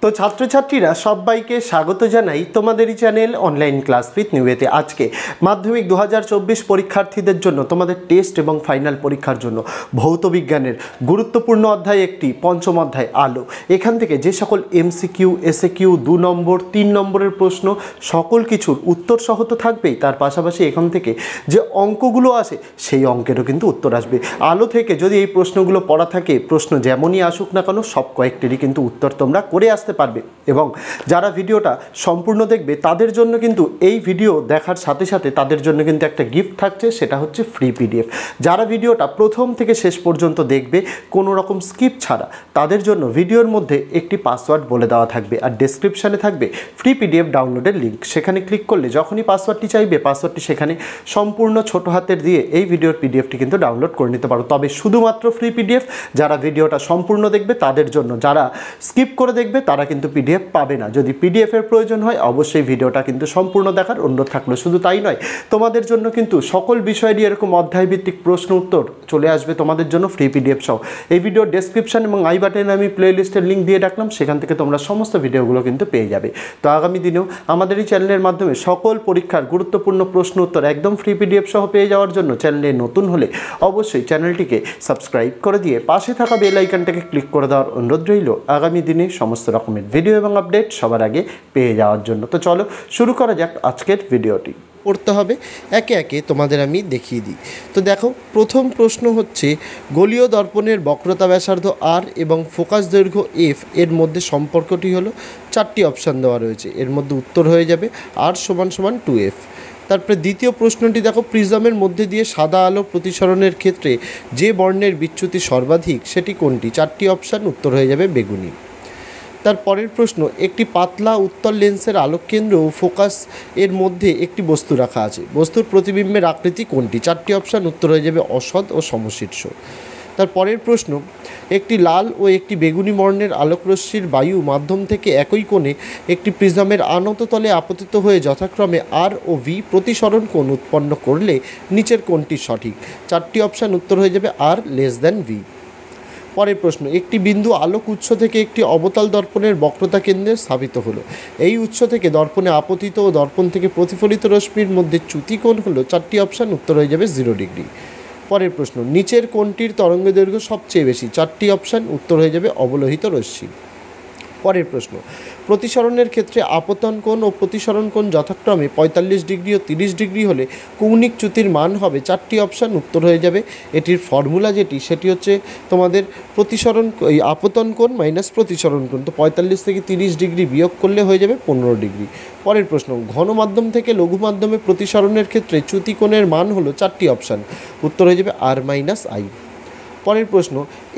তো ছাত্রছাত্রীরা সবাইকে স্বাগত জানাই তোমাদেরই চ্যানেল অনলাইন ক্লাস উইথ নিউয়েতে। আজকে মাধ্যমিক 2024 পরীক্ষার্থীদের জন্য তোমাদের টেস্ট এবং ফাইনাল পরীক্ষার জন্য ভৌত বিজ্ঞানের গুরুত্বপূর্ণ অধ্যায় একটি পঞ্চম অধ্যায় আলো। এখান থেকে যে সকল এমসিকিউ, এসএকিউ, 2 নম্বর 3 নম্বরের প্রশ্ন সকল কিছুর উত্তর সহ তো থাকবেই, তার পাশাপাশি এখান থেকে যে অঙ্কগুলো আসে সেই অঙ্কেরও কিন্তু উত্তর আসবে। আলো থেকে যদি এই প্রশ্নগুলো পড়া থাকে, প্রশ্ন যেমনই আসুক না কেন সব কয়েকটিরই কিন্তু উত্তর তোমরা করে আসতে পারবে। এবং যারা ভিডিওটা সম্পূর্ণ দেখবে তাদের জন্য কিন্তু এই ভিডিও দেখার সাথে সাথে তাদের জন্য কিন্তু একটা গিফট থাকছে, সেটা হচ্ছে ফ্রি পিডিএফ। যারা ভিডিওটা প্রথম থেকে শেষ পর্যন্ত দেখবে কোনো রকম স্কিপ ছাড়া, তাদের জন্য ভিডিওর মধ্যে একটি পাসওয়ার্ড বলে দেওয়া থাকবে আর ডেসক্রিপশানে থাকবে ফ্রি পিডিএফ ডাউনলোডের লিঙ্ক। সেখানে ক্লিক করলে যখনই পাসওয়ার্ডটি চাইবে, পাসওয়ার্ডটি সেখানে সম্পূর্ণ ছোট হাতের দিয়ে এই ভিডিওর পিডিএফটি কিন্তু ডাউনলোড করে নিতে পারো। তবে শুধুমাত্র ফ্রি পিডিএফ, যারা ভিডিওটা সম্পূর্ণ দেখবে তাদের জন্য, যারা স্কিপ করে দেখবে তারা কিন্তু পিডিএফ পাবে না। যদি পিডিএফের প্রয়োজন হয় অবশ্যই ভিডিওটা কিন্তু সম্পূর্ণ দেখার অনুরোধ থাকলো। শুধু তাই নয়, তোমাদের জন্য কিন্তু সকল বিষয়েরই এরকম অধ্যায়ভিত্তিক প্রশ্ন উত্তর চলে আসবে তোমাদের জন্য ফ্রি পিডিএফ সহ। এই ভিডিওর ডেসক্রিপশন এবং আই বাটনে আমি প্লে লিস্টের লিঙ্ক দিয়ে রাখলাম, সেখান থেকে তোমরা সমস্ত ভিডিওগুলো কিন্তু পেয়ে যাবে। তো আগামী দিনেও আমাদের এই চ্যানেলের মাধ্যমে সকল পরীক্ষার গুরুত্বপূর্ণ প্রশ্ন উত্তর একদম ফ্রি পিডিএফ সহ পেয়ে যাওয়ার জন্য চ্যানেলে নতুন হলে অবশ্যই চ্যানেলটিকে সাবস্ক্রাইব করে দিয়ে পাশে থাকা বেল আইকনটাকে ক্লিক করে দেওয়ার অনুরোধ রইল আগামী দিনে সমস্ত রকমের ভিডিও এবং আপডেট সবার আগে পেয়ে যাওয়ার জন্য। তো চলো শুরু করা যাক আজকের ভিডিওটি। পড়তে হবে একে একে তোমাদের আমি দেখিয়ে দিই। তো দেখো, প্রথম প্রশ্ন হচ্ছে গোলীয় দর্পণের বক্রতা ব্যাসার্ধ আর এবং ফোকাস দৈর্ঘ্য এফ এর মধ্যে সম্পর্কটি হলো, 4টি অপশান দেওয়া রয়েছে, এর মধ্যে উত্তর হয়ে যাবে আর সমান 2f। তারপরে দ্বিতীয় প্রশ্নটি দেখো, প্রিজমের মধ্যে দিয়ে সাদা আলো প্রতিসরণের ক্ষেত্রে যে বর্ণের বিচ্যুতি সর্বাধিক সেটি কোনটি? 4টি অপশান, উত্তর হয়ে যাবে বেগুনি। তার পরের প্রশ্ন, একটি পাতলা উত্তল লেন্সের আলোককেন্দ্র ও ফোকাস এর মধ্যে একটি বস্তু রাখা আছে, বস্তুর প্রতিবিম্বের আকৃতি কোনটি? 4টি অপশান, উত্তর হয়ে যাবে অসৎ ও সমশীর্ষ। তার পরের প্রশ্ন, একটি লাল ও একটি বেগুনি বর্ণের আলোকরশ্মির বায়ু মাধ্যম থেকে একই কোণে একটি প্রিজমের আনত তলে আপতিত হয়ে যথাক্রমে আর ও ভি প্রতিসরণ কোণ উৎপন্ন করলে নিচের কোণটি সঠিক? 4টি অপশান, উত্তর হয়ে যাবে আর লেস দ্যান ভি। পরের প্রশ্ন, একটি বিন্দু আলোক উৎস থেকে একটি অবতল দর্পণের বক্রতা কেন্দ্রে স্থাপিত হলো, এই উৎস থেকে দর্পণে আপতিত ও দর্পণ থেকে প্রতিফলিত রশ্মির মধ্যে চ্যুতি কোণ হলো? 4টি অপশান, উত্তর হয়ে যাবে 0 ডিগ্রি। পরের প্রশ্ন, নিচের কোণটির তরঙ্গ দৈর্ঘ্য সবচেয়ে বেশি? 4টি অপশান, উত্তর হয়ে যাবে অবলোহিত রশ্মি। পরের প্রশ্ন, প্রতিসরণের ক্ষেত্রে আপতন কোণ ও প্রতিসরণ কোণ যথাক্রমে 45 ডিগ্রি ও 30 ডিগ্রি হলে কৌণিক চ্যুতির মান হবে? 4টি অপশান, উত্তর হয়ে যাবে এটির ফর্মুলা যেটি সেটি হচ্ছে তোমাদের প্রতিসরণ আপতন কোণ মাইনাস প্রতিসরণ কোণ, তো 45 থেকে 30 ডিগ্রি বিয়োগ করলে হয়ে যাবে 15 ডিগ্রি। পরের প্রশ্ন, ঘন মাধ্যম থেকে লঘু মাধ্যমে প্রতিসরণের ক্ষেত্রে চ্যুতি কোণের মান হলো? 4টি অপশান, উত্তর হয়ে যাবে আর মাইনাস আই। পরের প্রশ্ন,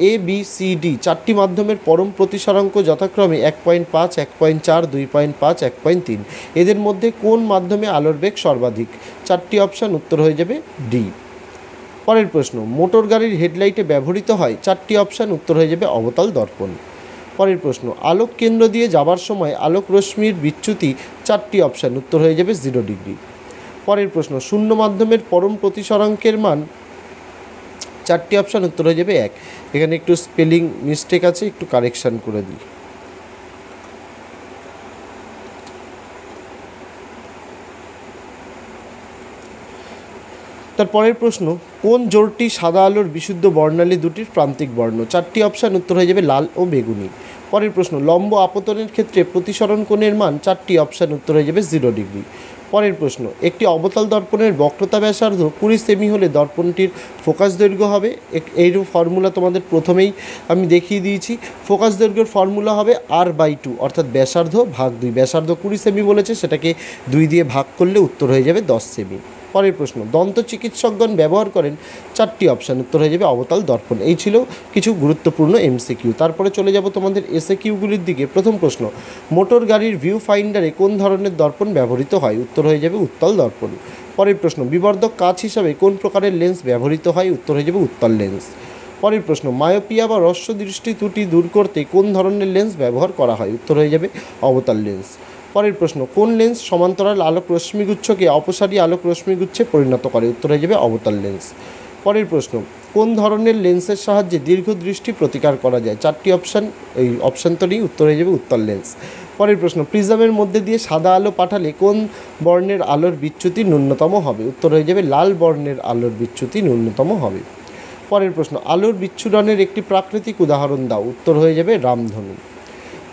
এ বি সি ডি 4টি মাধ্যমের পরম প্রতিসরাঙ্ক যথাক্রমে 1.5, 1.4, 2.5, 1.3, এদের মধ্যে কোন মাধ্যমে আলোর বেগ সর্বাধিক? 4টি অপশান, উত্তর হয়ে যাবে ডি। পরের প্রশ্ন, মোটর গাড়ির হেডলাইটে ব্যবহৃত হয়? 4টি অপশান, উত্তর হয়ে যাবে অবতল দর্পণ। পরের প্রশ্ন, আলোক কেন্দ্র দিয়ে যাবার সময় আলোক রশ্মির বিচ্যুতি? 4টি অপশান, উত্তর হয়ে যাবে 0 ডিগ্রি। পরের প্রশ্ন, শূন্য মাধ্যমের পরম প্রতিসরাঙ্কের মান? 4টি অপশান, উত্তর হয়ে যাবে 1। এখানে একটু স্পেলিং মিস্টেক আছে, একটু কারেকশান করে দিই। তারপরের প্রশ্ন, কোন জোড়টি সাদা আলোর বিশুদ্ধ বর্ণালী দুটির প্রান্তিক বর্ণ? 4টি অপশান, উত্তর হয়ে যাবে লাল ও বেগুনি। পরের প্রশ্ন, লম্ব আপতনের ক্ষেত্রে প্রতিসরণ কোণের মান? 4টি অপশান, উত্তর হয়ে যাবে 0 ডিগ্রি। পরের প্রশ্ন, একটি অবতল দর্পণের বক্রতা ব্যাসার্ধ 20 সেমি হলে দর্পণটির ফোকাস দৈর্ঘ্য হবে? এইরূপ ফর্মুলা তোমাদের প্রথমেই আমি দেখিয়ে দিয়েছি। ফোকাস দৈর্ঘ্যের ফর্মুলা হবে R/2, অর্থাৎ ব্যাসার্ধ ভাগ 2। ব্যাসার্ধ 20 সেমি বলেছে, সেটাকে 2 দিয়ে ভাগ করলে উত্তর হয়ে যাবে 10 সেমি। পরের প্রশ্ন, দন্ত চিকিৎসকগণ ব্যবহার করেন? 4টি অপশান, উত্তর হয়ে যাবে অবতল দর্পণ। এই ছিল কিছু গুরুত্বপূর্ণ এমসিকিউ। তারপরে চলে যাব তোমাদের এসএকিউগুলির দিকে। প্রথম প্রশ্ন, মোটর গাড়ির ভিউ ফাইন্ডারে কোন ধরনের দর্পণ ব্যবহৃত হয়? উত্তর হয়ে যাবে উত্তল দর্পণ। পরের প্রশ্ন, বিবর্ধক কাচ হিসাবে কোন প্রকারের লেন্স ব্যবহৃত হয়? উত্তর হয়ে যাবে উত্তল লেন্স। পরের প্রশ্ন, মায়োপিয়া বা হ্রস্ব দৃষ্টি ত্রুটি দূর করতে কোন ধরনের লেন্স ব্যবহার করা হয়? উত্তর হয়ে যাবে অবতল লেন্স। পরের প্রশ্ন, কোন লেন্স সমান্তরাল আলোক রশ্মিগুচ্ছকে অপসারী আলোক রশ্মিগুচ্ছে পরিণত করে? উত্তর হয়ে যাবে অবতল লেন্স। পরের প্রশ্ন, কোন ধরনের লেন্সের সাহায্যে দীর্ঘদৃষ্টি প্রতিকার করা যায়? 4টি অপশান, এই অপশান তো নেই, উত্তর হয়ে যাবে উত্তর লেন্স। পরের প্রশ্ন, প্রিজমের মধ্যে দিয়ে সাদা আলো পাঠালে কোন বর্ণের আলোর বিচ্যুতি ন্যূনতম হবে? উত্তর হয়ে যাবে লাল বর্ণের আলোর বিচ্যুতি ন্যূনতম হবে। পরের প্রশ্ন, আলোর বিচ্ছুরণের একটি প্রাকৃতিক উদাহরণ দাও। উত্তর হয়ে যাবে রামধনু।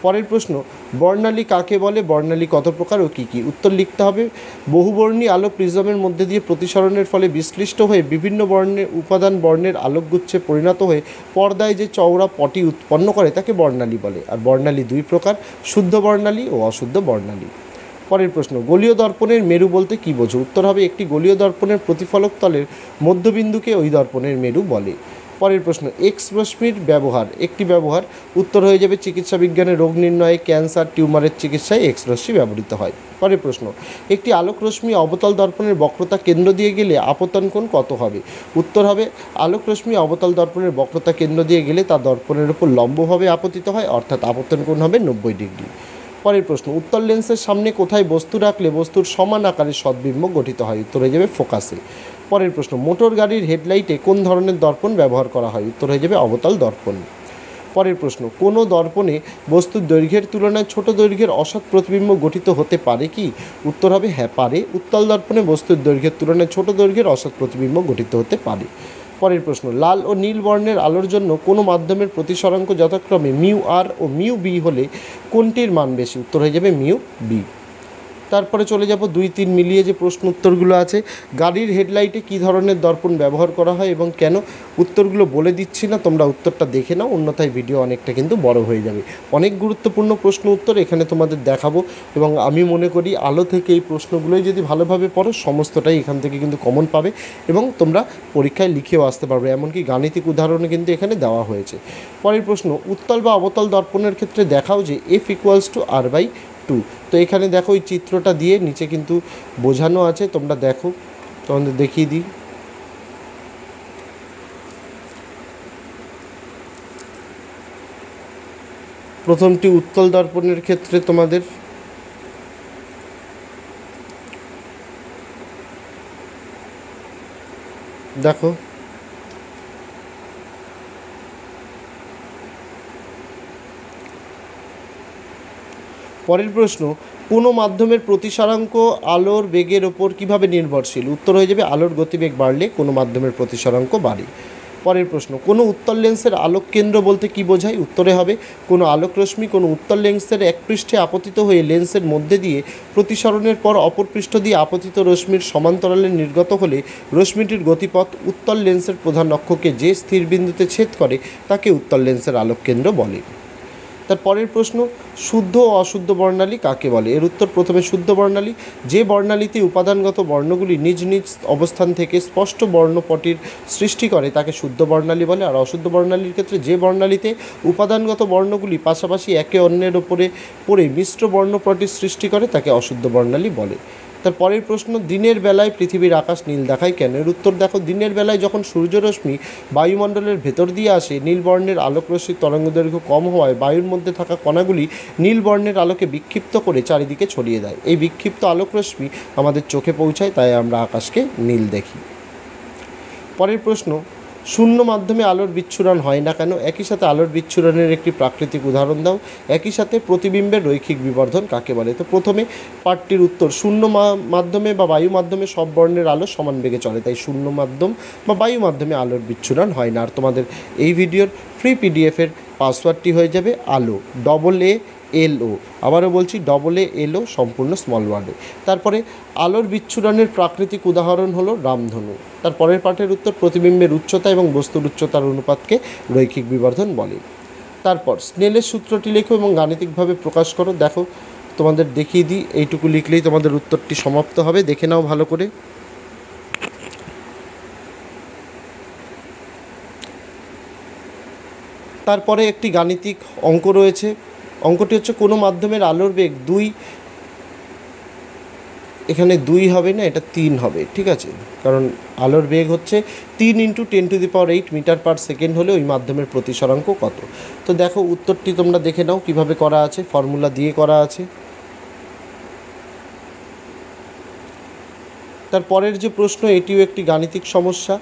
পরের প্রশ্ন, বর্ণালী কাকে বলে? বর্ণালী কত প্রকার ও কী কী? উত্তর লিখতে হবে, বহুবর্ণী আলো প্রিজমের মধ্যে দিয়ে প্রতিসরণের ফলে বিশ্লিষ্ট হয়ে বিভিন্ন বর্ণের উপাদান বর্ণের আলোকগুচ্ছে পরিণত হয়ে পর্দায় যে চওড়া পটি উৎপন্ন করে তাকে বর্ণালী বলে। আর বর্ণালী দুই প্রকার, শুদ্ধ বর্ণালী ও অশুদ্ধ বর্ণালী। পরের প্রশ্ন, গোলীয় দর্পণের মেরু বলতে কী বোঝো? উত্তর হবে, একটি গোলীয় দর্পণের প্রতিফলক তলের মধ্যবিন্দুকে ওই দর্পণের মেরু বলে। পরের প্রশ্ন, এক্স রশ্মির ব্যবহার, একটি ব্যবহার। উত্তর হয়ে যাবে চিকিৎসা বিজ্ঞানে রোগ নির্ণয়ে, ক্যান্সার, টিউমারের চিকিৎসায় এক্স রশ্মি ব্যবহৃত হয়। পরের প্রশ্ন, একটি আলোক রশ্মি অবতল দর্পণের বক্রতা কেন্দ্র দিয়ে গেলে আপতন কোণ কত হবে? উত্তর হবে, আলোক রশ্মি অবতল দর্পণের বক্রতা কেন্দ্র দিয়ে গেলে তা দর্পণের উপর লম্বভাবে আপতিত হয়, অর্থাৎ আপতন কোণ হবে 90 ডিগ্রি। পরের প্রশ্ন, উত্তল লেন্সের সামনে কোথায় বস্তু রাখলে বস্তুর সমান আকারের সদ্বিম্ব গঠিত হয়? উত্তর হয়ে যাবে ফোকাসে। পরের প্রশ্ন, মোটর গাড়ির হেডলাইটে কোন ধরনের দর্পণ ব্যবহার করা হয়? উত্তর হয়ে যাবে অবতল দর্পণ। পরের প্রশ্ন, কোনো দর্পণে বস্তুর দৈর্ঘ্যের তুলনায় ছোট দৈর্ঘ্যের অসৎ প্রতিবিম্ব গঠিত হতে পারে কি? উত্তর হবে হ্যাঁ পারে, উত্তল দর্পণে বস্তুর দৈর্ঘ্যের তুলনায় ছোট দৈর্ঘ্যের অসৎ প্রতিবিম্ব গঠিত হতে পারে। পরের প্রশ্ন, লাল ও নীল বর্ণের আলোর জন্য কোনো মাধ্যমের প্রতিসরাঙ্ক যথাক্রমে মিউ আর ও মিউ বি হলে কোনটির মান বেশি? উত্তর হয়ে যাবে মিউ বি। তারপরে চলে যাব 2-3 মিলিয়ে যে প্রশ্ন উত্তরগুলো আছে। গাড়ির হেডলাইটে কী ধরনের দর্পণ ব্যবহার করা হয় এবং কেন? উত্তরগুলো বলে দিচ্ছি না, তোমরা উত্তরটা দেখে নাও, অন্যথায় ভিডিও অনেকটা কিন্তু বড় হয়ে যাবে। অনেক গুরুত্বপূর্ণ প্রশ্ন উত্তর এখানে তোমাদের দেখাবো এবং আমি মনে করি আলো থেকে এই প্রশ্নগুলোই যদি ভালোভাবে পড়ো সমস্তটাই এখান থেকে কিন্তু কমন পাবে এবং তোমরা পরীক্ষায় লিখেও আসতে পারবে, এমনকি গাণিতিক উদাহরণও কিন্তু এখানে দেওয়া হয়েছে। পরের প্রশ্ন, উত্তল বা অবতল দর্পণের ক্ষেত্রে দেখাও যে F=R/2। তো এখানে দেখো ওই চিত্রটা দিয়ে নিচে কিন্তু বোঝানো আছে, তোমরা দেখো, তোমাদের দেখিয়ে দিই। প্রথমটি উত্তল দর্পণের ক্ষেত্রে তোমাদের দেখো, পরের প্রশ্ন, কোনো মাধ্যমের প্রতিসরাঙ্ক আলোর বেগের ওপর কীভাবে নির্ভরশীল? উত্তর হয়ে যাবে আলোর গতিবেগ বাড়লে কোনো মাধ্যমের প্রতিসরাঙ্ক বাড়ে। পরের প্রশ্ন, কোনো উত্তল লেন্সের আলোক কেন্দ্র বলতে কী বোঝায়? উত্তরে হবে, কোনো আলোক রশ্মি কোনো উত্তল লেন্সের এক পৃষ্ঠে আপতিত হয়ে লেন্সের মধ্যে দিয়ে প্রতিসরণের পর অপর পৃষ্ঠ দিয়ে আপতিত রশ্মির সমান্তরালে নির্গত হলে রশ্মিটির গতিপথ উত্তল লেন্সের প্রধান অক্ষকে যে স্থির বিন্দুতে ছেদ করে তাকে উত্তল লেন্সের আলোক কেন্দ্র বলে। তার পরের প্রশ্ন, শুদ্ধ ও অশুদ্ধ বর্ণালী কাকে বলে? এর উত্তর প্রথমে শুদ্ধ বর্ণালী, যে বর্ণালীতে উপাদানগত বর্ণগুলি নিজ নিজ অবস্থান থেকে স্পষ্ট বর্ণপটির সৃষ্টি করে তাকে শুদ্ধ বর্ণালী বলে। আর অশুদ্ধ বর্ণালীর ক্ষেত্রে যে বর্ণালীতে উপাদানগত বর্ণগুলি পাশাপাশি একে অন্যের ওপরে পড়ে মিশ্র বর্ণপটির সৃষ্টি করে তাকে অশুদ্ধ বর্ণালী বলে। তার পরের প্রশ্ন, দিনের বেলায় পৃথিবীর আকাশ নীল দেখায় কেন? এর উত্তর দেখো, দিনের বেলায় যখন সূর্যরশ্মি বায়ুমণ্ডলের ভেতর দিয়ে আসে নীল বর্ণের আলোকরশ্মির তরঙ্গদৈর্ঘ্য কম হওয়ায় বায়ুর মধ্যে থাকা কণাগুলি নীল বর্ণের আলোকে বিক্ষিপ্ত করে চারিদিকে ছড়িয়ে দেয়। এই বিক্ষিপ্ত আলোকরশ্মি আমাদের চোখে পৌঁছায়, তাই আমরা আকাশকে নীল দেখি। পরের প্রশ্ন, শূন্য মাধ্যমে আলোর বিচ্ছুরণ হয় না কেন? একই সাথে আলোর বিচ্ছুরণের একটি প্রাকৃতিক উদাহরণ দাও। একই সাথে প্রতিবিম্বের রৈখিক বিবর্ধন কাকে বলে? তো প্রথমে পাঠটির উত্তর, শূন্য মাধ্যমে বা বায়ু মাধ্যমে সব বর্ণের আলো সমান বেগে চলে, তাই শূন্য মাধ্যম বা বায়ু মাধ্যমে আলোর বিচ্ছুরণ হয় না। আর তোমাদের এই ভিডিওর ফ্রি পিডিএফের পাসওয়ার্ডটি হয়ে যাবে আলো, AALO, আবারও বলছি AALO, সম্পূর্ণ স্মল ওয়ার্ডে। তারপরে আলোর বিচ্ছুরণের প্রাকৃতিক উদাহরণ হলো রামধনু। তার পরের পাঠের উত্তর, প্রতিবিম্বের উচ্চতা এবং বস্তুর উচ্চতার অনুপাতকে রৈখিক বিবর্ধন বলে। তারপর স্নেলের সূত্রটি লেখো এবং গাণিতিকভাবে প্রকাশ করো। দেখো তোমাদের দেখিয়ে দিই, এইটুকু লিখলেই তোমাদের উত্তরটি সমাপ্ত হবে, দেখে নাও ভালো করে। তারপরে একটি গাণিতিক অঙ্ক রয়েছে, অঙ্কটি হচ্ছে কোনো মাধ্যমের আলোর বেগ 2, এখানে 2 হবে না, এটা 3 হবে, ঠিক আছে, কারণ আলোর বেগ হচ্ছে 3 × 10⁸ মিটার পার সেকেন্ড হলে ওই মাধ্যমের প্রতিসরাঙ্ক কত? তো দেখো উত্তরটি তোমরা দেখে নাও কিভাবে করা আছে, ফর্মুলা দিয়ে করা আছে। তারপরের যে প্রশ্ন, এটিও একটি গাণিতিক সমস্যা।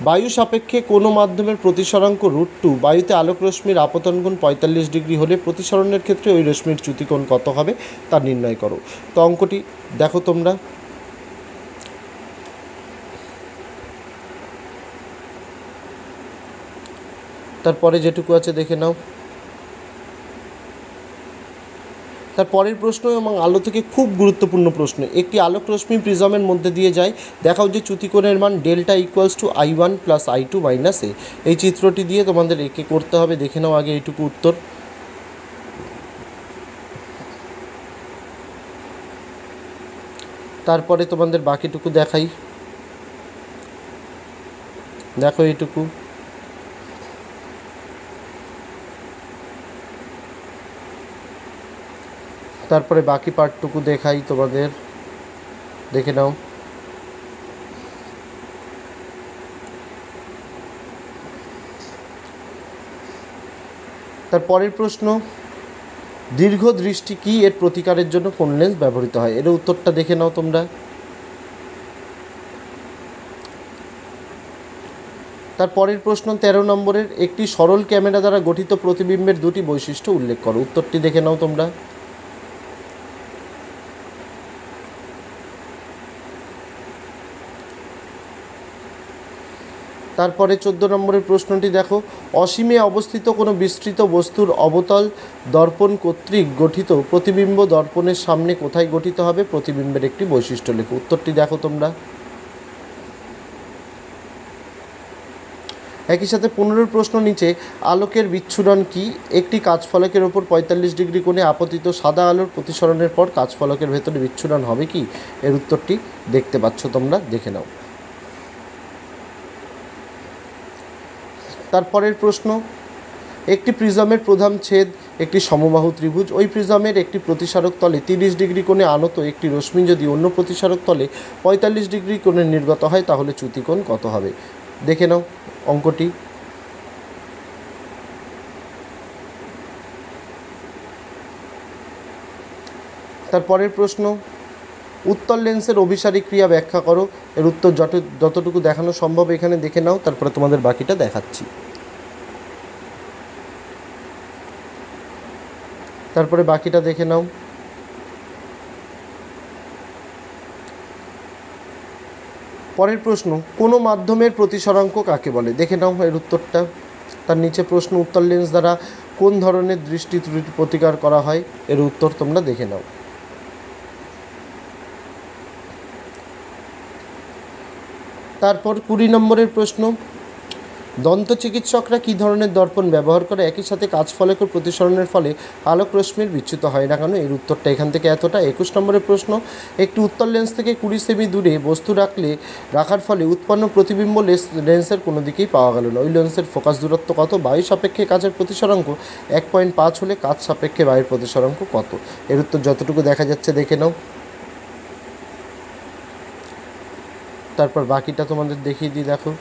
বায়ু সাপেক্ষে কোনো মাধ্যমের প্রতিসরাঙ্ক √2, বায়ুতে আলোক রশ্মির আপতন কোণ 45 ডিগ্রি হলে প্রতিসরণের ক্ষেত্রে ওই রশ্মির চ্যুতিকোণ কত হবে তা নির্ণয় করো। তো অঙ্কটি দেখো তোমরা। তারপরে যেটুকু আছে দেখে নাও। তারপরের প্রশ্ন এবং আলো থেকে খুব গুরুত্বপূর্ণ প্রশ্ন। একটি আলোক রশ্মি প্রিজমের মধ্যে দিয়ে যায়, দেখাও যে চ্যুতিকোণের মান ডেল্টা = I1 + I2 - A। এই চিত্রটি দিয়ে তোমাদের একে করতে হবে, দেখে নাও আগে এইটুকু উত্তর। তারপরে তোমাদের বাকিটুকু দেখাই, দেখো এইটুকু। তারপরে বাকি পার্টটুকু দেখাই তোমাদের, দেখে নাও। তারপরের প্রশ্ন, দীর্ঘ দৃষ্টি কি এর প্রতিকারের জন্য কোন লেন্স ব্যবহৃত হয়? এর উত্তরটা দেখে নাও তোমরা। তারপরের প্রশ্ন 13 নম্বরের, একটি সরল ক্যামেরা দ্বারা গঠিত প্রতিবিম্বের দুটি বৈশিষ্ট্য উল্লেখ করো। উত্তরটি দেখে নাও তোমরা। তারপরে 14 নম্বরের প্রশ্নটি দেখো, অসীমে অবস্থিত কোনো বিস্তৃত বস্তুর অবতল দর্পণ কর্তৃক গঠিত প্রতিবিম্ব দর্পণের সামনে কোথায় গঠিত হবে? প্রতিবিম্বের একটি বৈশিষ্ট্য লেখো। উত্তরটি দেখো তোমরা। একই সাথে 15 প্রশ্ন নিচে, আলোকের বিচ্ছুরণ কি? একটি কাচফলকের ওপর 45 ডিগ্রি কোণে আপতিত সাদা আলোর প্রতিসরণের পর কাচফলকের ভেতরে বিচ্ছুরণ হবে কি? এর উত্তরটি দেখতে পাচ্ছ তোমরা, দেখে নাও। তারপরের প্রশ্ন, একটি প্রিজমের প্রধান ছেদ একটি সমবাহু ত্রিভুজ। ওই প্রিজমের একটি প্রতিসারক তলে 30 ডিগ্রি কোণে আনত একটি রশ্মি যদি অন্য প্রতিসারক তলে 45 ডিগ্রি কোণে নির্গত হয়, তাহলে চ্যুতিকোণ কত হবে? দেখে নাও অঙ্কটি। তারপরের প্রশ্ন, উত্তল লেন্সের অভিসারী ক্রিয়া ব্যাখ্যা করো। এর উত্তর যতটুকু দেখানো সম্ভব এখানে দেখে নাও, তারপরে তোমাদের বাকিটা দেখাচ্ছি। তারপরে বাকিটা দেখে নাও। পরের প্রশ্ন, কোনো মাধ্যমের প্রতিসরাঙ্ক কাকে বলে? দেখে নাও এর উত্তরটা। তার নিচে প্রশ্ন, উত্তল লেন্স দ্বারা কোন ধরনের দৃষ্টি ত্রুটি প্রতিকার করা হয়? এর উত্তর তোমরা দেখে নাও। তারপর 20 নম্বরের প্রশ্ন, দন্ত চিকিৎসকরা কী ধরনের দর্পণ ব্যবহার করে একই সাথে কাচফলকের প্রতিসরণের ফলে আলোক রশ্মির বিচ্যুত হয় না কেন? এর উত্তরটা এখান থেকে এতটা। 21 নম্বরের প্রশ্ন, একটি উত্তল লেন্স থেকে 20 সেমি দূরে বস্তু রাখার ফলে উৎপন্ন প্রতিবিম্ব লেন্সের কোনো দিকেই পাওয়া গেল না। ওই লেন্সের ফোকাস দূরত্ব কত? বায়ু সাপেক্ষে কাচের প্রতিসরাঙ্ক 1.5 হলে কাচ সাপেক্ষে বায়ুর প্রতিসরাঙ্ক কত? এর উত্তর যতটুকু দেখা যাচ্ছে দেখে নাও। তারপর বাকিটা তোমাদের দেখিয়ে দিই, দেখো।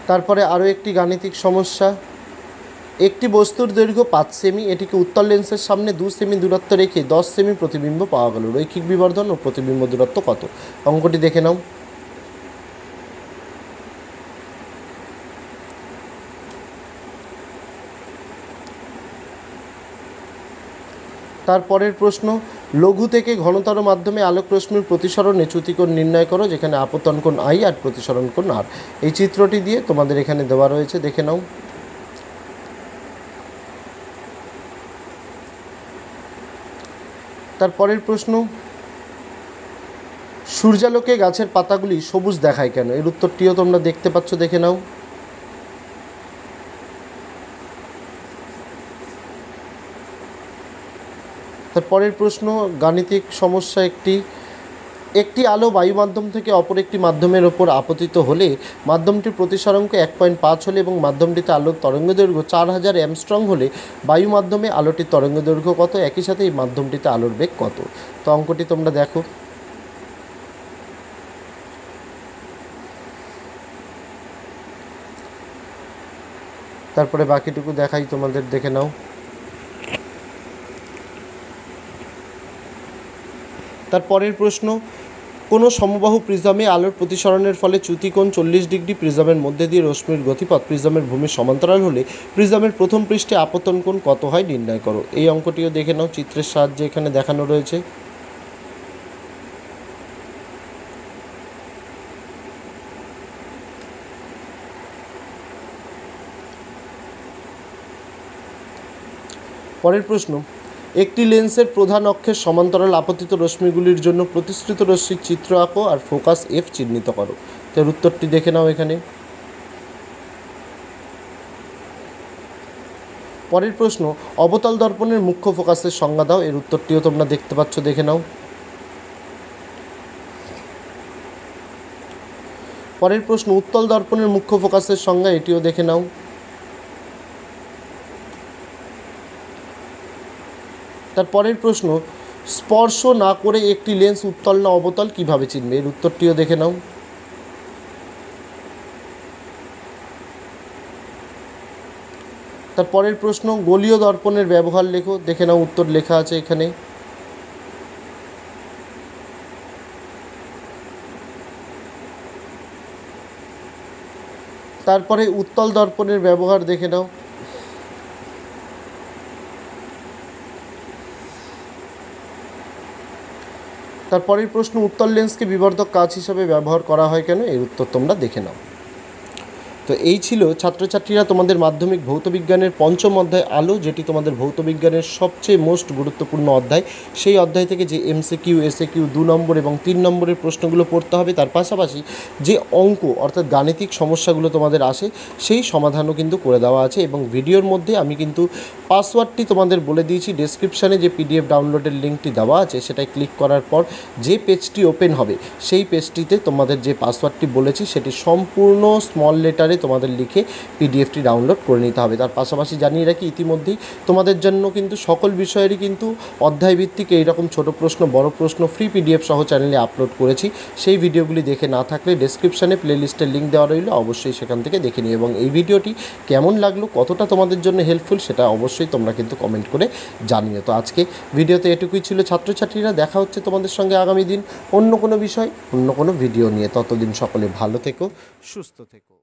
তারপরে আরও একটি গাণিতিক সমস্যা, একটি বস্তুর দৈর্ঘ্য 5 সেমি, এটিকে উত্তল লেন্সের সামনে 2 সেমি দূরত্ব রেখে 10 সেমি প্রতিবিম্ব পাওয়া গেল। রৈখিক বিবর্ধন ও প্রতিবিম্ব দূরত্ব কত? অঙ্কটি দেখে নাও। তারপরের প্রশ্ন, লঘু থেকে ঘনতর মাধ্যমে আলোক রশ্মির প্রতিসরণে চ্যুতিকোণ নির্ণয় করো, যেখানে আপতন কোণ I আর প্রতিসরণ কোণ R। এই চিত্রটি দিয়ে তোমাদের এখানে দেওয়া রয়েছে, দেখে নাও। তারপরের প্রশ্ন, সূর্যালোকে গাছের পাতাগুলি সবুজ দেখায় কেন? এর উত্তরটিও তোমরা দেখতে পাচ্ছ, দেখে নাও। তারপরের প্রশ্ন, গাণিতিক সমস্যা একটি আলো বায়ু মাধ্যম থেকে অপর একটি মাধ্যমের ওপর আপতিত হলে মাধ্যমটির প্রতিসরাঙ্ক 1.5 হলে এবং মাধ্যমটিতে আলোর তরঙ্গদৈর্ঘ্য 4000 অ্যামস্ট্রং হলে বায়ু মাধ্যমে আলোটির তরঙ্গদৈর্ঘ্য কত? একই সাথে এই মাধ্যমটিতে আলোর বেগ কত? তো অঙ্কটি তোমরা দেখো। তারপরে বাকিটুকু দেখাই তোমাদের, দেখে নাও। তারপরের প্রশ্ন, কোনো সমবাহু প্রিজমে আলোর প্রতিসরণের ফলে চ্যুতিকোণ 40 ডিগ্রি, প্রিজমের মধ্যে দিয়ে রশ্মির গতিপথ প্রিজমের ভূমির সমান্তরাল হলে প্রিজমের প্রথম পৃষ্ঠে আপতন কোণ কত হয় নির্ণয় করো। এই অঙ্কটিও দেখে নাও, চিত্রের সাহায্যে এখানে দেখানো রয়েছে। পরের প্রশ্ন, একটি লেন্সের প্রধান অক্ষের সমান্তরাল আপতিত রশ্মিগুলির জন্য প্রতিসৃত রশ্মির চিত্র আঁকো আর ফোকাস এফ চিহ্নিত করো। তার উত্তরটি দেখে নাও এখানে। পরের প্রশ্ন, অবতল দর্পণের মুখ্য ফোকাসের সংজ্ঞা দাও। এর উত্তরটিও তোমরা দেখতে পাচ্ছ, দেখে নাও। পরের প্রশ্ন, উত্তল দর্পণের মুখ্য ফোকাসের সংজ্ঞা, এটিও দেখে নাও। তারপরের প্রশ্ন, স্পর্শ না করে একটি লেন্স উত্তল না অবতল কিভাবে চিনবে। এর উত্তরটিও দেখে নাও। তারপরের প্রশ্ন, গোলীয় দর্পণের ব্যবহার লেখো। দেখে নাও, উত্তর লেখা আছে এখানে। তারপরে উত্তল দর্পণের ব্যবহার দেখে নাও। তারপরের প্রশ্ন, উত্তল লেন্সকে বিবর্ধক কাচ হিসাবে ব্যবহার করা হয় কেন। এর উত্তর তোমরা দেখে নাও। তো এই ছিল ছাত্রছাত্রীরা তোমাদের মাধ্যমিক ভৌতবিজ্ঞানের পঞ্চম অধ্যায় আলো, যেটি তোমাদের ভৌতবিজ্ঞানের সবচেয়ে মোস্ট গুরুত্বপূর্ণ অধ্যায়। সেই অধ্যায় থেকে যে এমসিকিউ, এসএকিউ 2 নম্বর এবং 3 নম্বরের প্রশ্নগুলো পড়তে হবে, তার পাশাপাশি যে অঙ্ক অর্থাৎ গাণিতিক সমস্যাগুলো তোমাদের আসে সেই সমাধানও কিন্তু করে দেওয়া আছে। এবং ভিডিওর মধ্যে আমি কিন্তু পাসওয়ার্ডটি তোমাদের বলে দিয়েছি। ডেসক্রিপশানে যে পিডিএফ ডাউনলোডের লিঙ্কটি দেওয়া আছে সেটাই ক্লিক করার পর যে পেজটি ওপেন হবে সেই পেজটিতে তোমাদের যে পাসওয়ার্ডটি বলেছি সেটি সম্পূর্ণ স্মল লেটারে তোমাদের লিখে পিডিএফটি ডাউনলোড করে নিতে হবে। তার পাশাপাশি জানিয়ে রাখি, ইতিমধ্যেই তোমাদের জন্য কিন্তু সকল বিষয়েরই কিন্তু অধ্যায়ভিত্তিক এইরকম ছোট প্রশ্ন, বড় প্রশ্ন ফ্রি পিডিএফ সহ চ্যানেলে আপলোড করেছি। সেই ভিডিওগুলি দেখে না থাকলে ডেসক্রিপশানে প্লেলিস্টের লিঙ্ক দেওয়া রইল, অবশ্যই সেখান থেকে দেখে নিও। এবং এই ভিডিওটি কেমন লাগলো, কতটা তোমাদের জন্য হেল্পফুল, সেটা অবশ্যই তোমরা কিন্তু কমেন্ট করে জানিও। তো আজকে ভিডিওতে এটুকুই ছিল ছাত্রছাত্রীরা। দেখা হচ্ছে তোমাদের সঙ্গে আগামী দিন অন্য কোনো বিষয়, অন্য কোনো ভিডিও নিয়ে। ততদিন সকলে ভালো থেকো, সুস্থ থেকো।